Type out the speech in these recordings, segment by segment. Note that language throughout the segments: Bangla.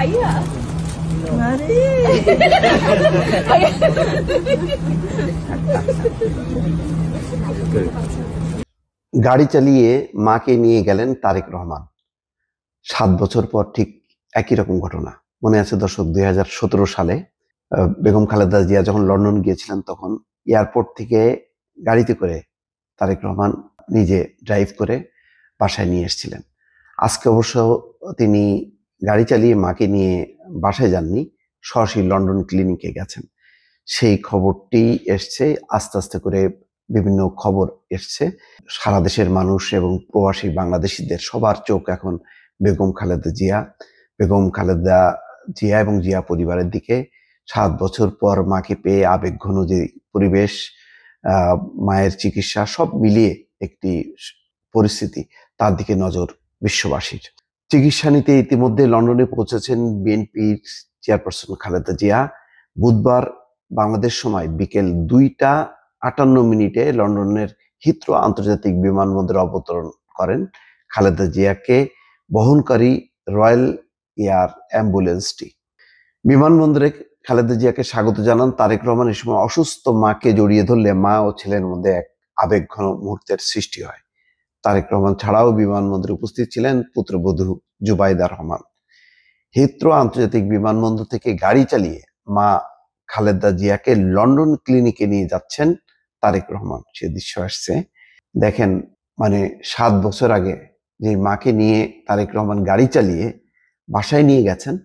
ভাইয়া আরে গাড়ি চালিয়ে মাকে নিয়ে গেলেন তারেক রহমান। 7 বছর পর ঠিক একই রকম ঘটনা। মনে আছে দর্শক, 2017 সালে বেগম খালেদা জিয়া যখন লন্ডন গিয়েছিলেন, তখন এয়ারপোর্ট থেকে গাড়িতে করে তারেক রহমান নিজে ড্রাইভ করে বাসায় নিয়ে এসেছিলেন। আজকে অবশ্য তিনি গাড়ি চালিয়ে মাকে নিয়ে বাসায় যাননি, সরাসরি লন্ডন ক্লিনিকে গেছেন। সেই খবরটি এসছে, আস্তে আস্তে করে বিভিন্ন খবর এসছে। সারা দেশের মানুষ এবং প্রবাসী বাংলাদেশিদের সবার চোখ এখন বেগম খালেদা জিয়া এবং জিয়া পরিবারের দিকে। 7 বছর পর মাকে পেয়ে আবেগঘন যে পরিবেশ, মায়ের চিকিৎসা, সব মিলিয়ে একটি পরিস্থিতি, তার দিকে নজর বিশ্ববাসীর। চিকিৎসা নিতে ইতিমধ্যে লন্ডনে পৌঁছেছেন বিএনপির চেয়ারপারসন খালেদা জিয়া। বুধবার বাংলাদেশ সময় বিকেল 2টা 58 লন্ডনের হিথ্রো আন্তর্জাতিক বিমানবন্দরে অবতরণ করেন খালেদা জিয়াকে বহনকারী রয়্যাল এয়ার অ্যাম্বুলেন্সটি। বিমানবন্দরে খালেদা জিয়াকে স্বাগত জানান তারেক রহমান। এই সময় অসুস্থ মাকে জড়িয়ে ধরলে মা ও ছেলের মধ্যে এক আবেগঘন মুহূর্তের সৃষ্টি হয়। তারেক রহমান ছাড়াও বিমানবন্দরে উপস্থিত ছিলেন পুত্রবধূ জুবাইদা রহমান। হিথ্রো আন্তর্জাতিক বিমানবন্দর থেকে গাড়ি চালিয়ে মা খালেদা জিয়াকে লন্ডন ক্লিনিকে নিয়ে যাচ্ছেন তারেক রহমান। সে দৃশ্য আসছে দেখেন। মানে 7 বছর আগে যে মাকে নিয়ে তারেক রহমান গাড়ি চালিয়ে বাসায় নিয়ে গেছেন,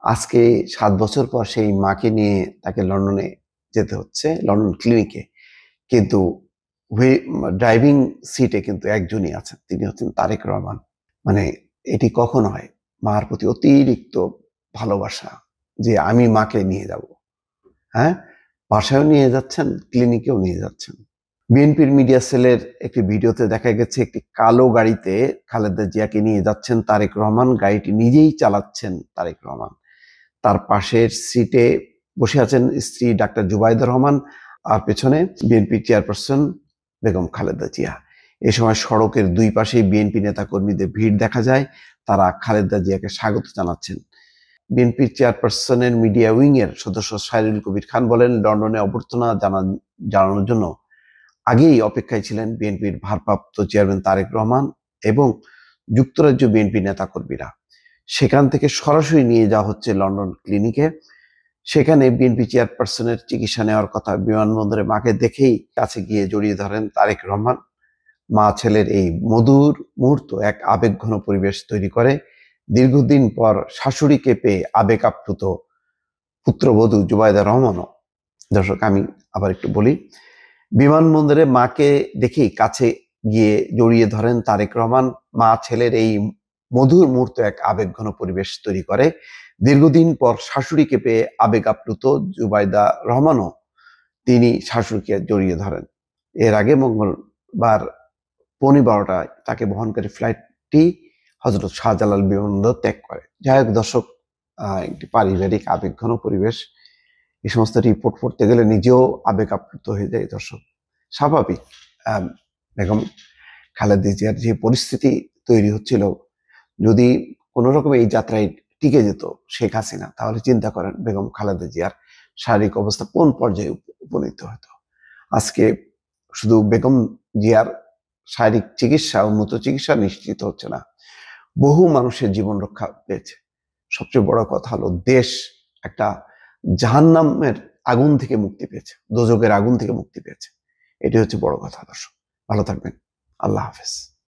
আজকে 7 বছর পর সেই মাকে নিয়ে তাকে লন্ডনে যেতে হচ্ছে, লন্ডন ক্লিনিকে। কিন্তু ড্রাইভিং সিটে কিন্তু একজনই আছেন, তিনি হচ্ছেন তারেক রহমান। মানে এটি কখন হয়? মার প্রতি অতিরিক্ত ভালোবাসা, যে আমি মাকে নিয়ে যাব। হ্যাঁ, বাসায়ও নিয়ে যাচ্ছেন, ক্লিনিকেও নিয়ে যাচ্ছেন। বিএনপির মিডিয়া সেলের একটি ভিডিওতে দেখা গেছে একটি কালো গাড়িতে খালেদা জিয়াকে নিয়ে যাচ্ছেন তারেক রহমান। গাড়িটি নিজেই চালাচ্ছেন তারেক রহমান। তার পাশের সিটে বসে আছেন স্ত্রী ডাক্তার জুবাইদা রহমান, আর পেছনে বিএনপি চেয়ারপারসন বেগম খালেদা জিয়া। এ সময় সড়কের দুই পাশেই বিএনপি নেতা কর্মীদের ভিড় দেখা যায়, তারা খালেদা জিয়াকে স্বাগত জানাচ্ছেন। বিএনপির চেয়ারপারসনের মিডিয়া উইং এর সদস্য সাইরুল কবির খান বলেন, লন্ডনে অভ্যর্থনা জানানোর জন্য আগেই অপেক্ষায় ছিলেন বিএনপির ভারপ্রাপ্ত চেয়ারম্যান তারেক রহমান এবং যুক্তরাজ্য বিএনপি নেতাকর্মীরা। সেখান থেকে সরাসরি নিয়ে যাওয়া হচ্ছে লন্ডন ক্লিনিকে। সেখানে বিএনপি চেয়ারপারসনের চিকিৎসা নেওয়ার কথা। বিমানবন্দরে মাকে দেখেই কাছে গিয়ে জড়িয়ে ধরেন তারেক রহমান। মা ছেলের এই মধুর মুহূর্ত এক আবেগঘন পরিবেশ তৈরি করে। দীর্ঘদিন পর শাশুড়িকে পেয়ে আবেগ আপ্লুত পুত্রবধূ জুবাইদা রহমানও। দর্শক, আমি আবার একটু বলি, বিমানবন্দরে মাকে দেখেই কাছে গিয়ে জড়িয়ে ধরেন তারেক রহমান। মা ছেলের এই মধুর মুহূর্ত এক আবেগঘন পরিবেশ তৈরি করে। দীর্ঘদিন পর শাশুড়িকে পেয়ে আবেগ আপ্লুত জুবাইদা রহমানও তিনি শাশুড়িকে জড়িয়ে ধরেন। এর আগে মঙ্গলবার 12:15 তাকে বহনকারী ফ্লাইটটি হযরত শাহজালাল বিমানবন্দর ত্যাগ করে। যাই হোক দর্শক, একটি পারিবারিক আবেগঘন পরিবেশ। এই সমস্ত রিপোর্ট পড়তে গেলে নিজেও আবেগ আপ্লুত হয়ে যায় দর্শক। স্বাভাবিক। বেগম খালেদা জিয়ার যে পরিস্থিতি তৈরি হচ্ছিল, যদি কোনো রকম এই যাত্রায় টিকে যেত শেখ হাসিনা, তাহলে চিন্তা করেন বেগম খালেদা জিয়ার শারীরিক অবস্থা কোন পর্যায়ে উপনীত হতো। আজকে শুধু বেগম জিয়ার শারীরিক চিকিৎসা, উন্নত চিকিৎসা নিশ্চিত হচ্ছে না, বহু মানুষের জীবন রক্ষা পেয়েছে। সবচেয়ে বড় কথা হলো দেশ একটা জাহান্নামের আগুন থেকে মুক্তি পেয়েছে, দোজখের আগুন থেকে মুক্তি পেয়েছে। এটি হচ্ছে বড় কথা দর্শক। ভালো থাকবেন। আল্লাহ হাফেজ।